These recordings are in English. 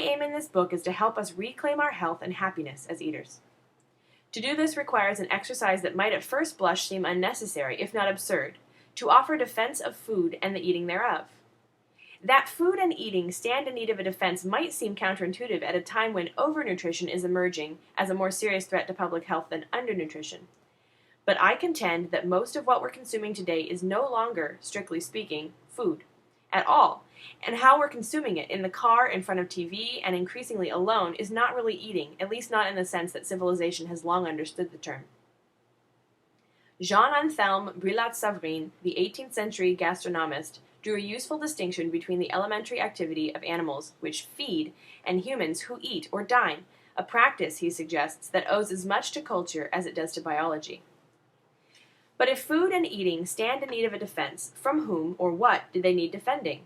aim in this book is to help us reclaim our health and happiness as eaters. To do this requires an exercise that might at first blush seem unnecessary, if not absurd, to offer defense of food and the eating thereof. That food and eating stand in need of a defense might seem counterintuitive at a time when overnutrition is emerging as a more serious threat to public health than undernutrition. But I contend that most of what we're consuming today is no longer, strictly speaking, food at all, and how we're consuming it in the car, in front of TV, and increasingly alone is not really eating, at least not in the sense that civilization has long understood the term. Jean-Anthelme Brillat-Savarin, the 18th century gastronomist, drew a useful distinction between the elementary activity of animals which feed and humans who eat or dine, a practice, he suggests, that owes as much to culture as it does to biology. But if food and eating stand in need of a defense, from whom or what do they need defending?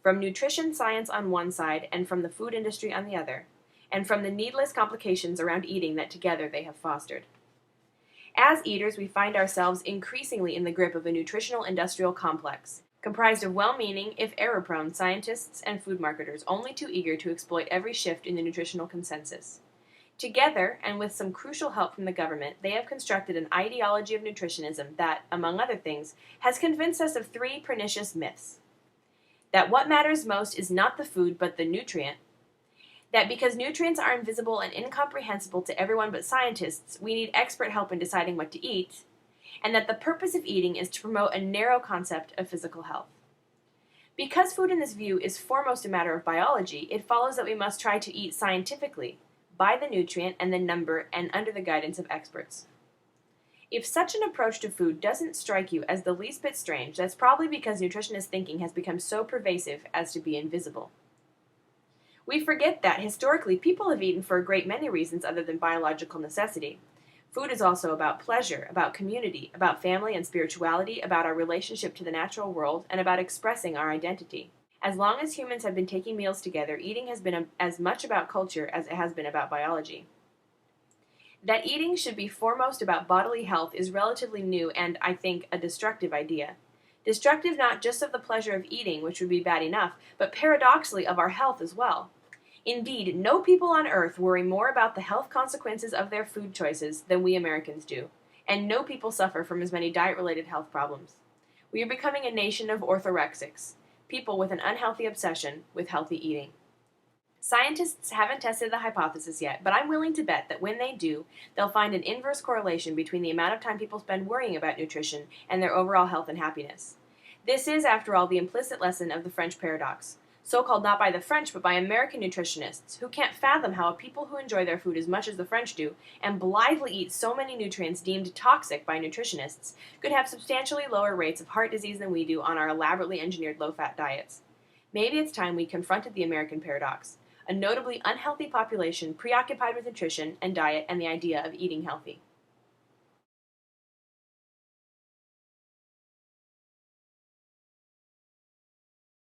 From nutrition science on one side and from the food industry on the other, and from the needless complications around eating that together they have fostered. As eaters, we find ourselves increasingly in the grip of a nutritional industrial complex, comprised of well-meaning, if error-prone, scientists and food marketers only too eager to exploit every shift in the nutritional consensus. Together, and with some crucial help from the government, they have constructed an ideology of nutritionism that, among other things, has convinced us of three pernicious myths. That what matters most is not the food, but the nutrient. That because nutrients are invisible and incomprehensible to everyone but scientists, we need expert help in deciding what to eat. And that the purpose of eating is to promote a narrow concept of physical health. Because food in this view is foremost a matter of biology, it follows that we must try to eat scientifically, by the nutrient and the number, and under the guidance of experts. If such an approach to food doesn't strike you as the least bit strange, that's probably because nutritionist thinking has become so pervasive as to be invisible. We forget that, historically, people have eaten for a great many reasons other than biological necessity. Food is also about pleasure, about community, about family and spirituality, about our relationship to the natural world, and about expressing our identity. As long as humans have been taking meals together, eating has been as much about culture as it has been about biology. That eating should be foremost about bodily health is relatively new and, I think, a destructive idea. Destructive not just of the pleasure of eating, which would be bad enough, but paradoxically of our health as well. Indeed, no people on earth worry more about the health consequences of their food choices than we Americans do, and no people suffer from as many diet-related health problems. We are becoming a nation of orthorexics, people with an unhealthy obsession with healthy eating. Scientists haven't tested the hypothesis yet, but I'm willing to bet that when they do, they'll find an inverse correlation between the amount of time people spend worrying about nutrition and their overall health and happiness. This is, after all, the implicit lesson of the French paradox, so-called not by the French but by American nutritionists, who can't fathom how a people who enjoy their food as much as the French do, and blithely eat so many nutrients deemed toxic by nutritionists, could have substantially lower rates of heart disease than we do on our elaborately engineered low-fat diets. Maybe it's time we confronted the American paradox, a notably unhealthy population preoccupied with nutrition and diet and the idea of eating healthy.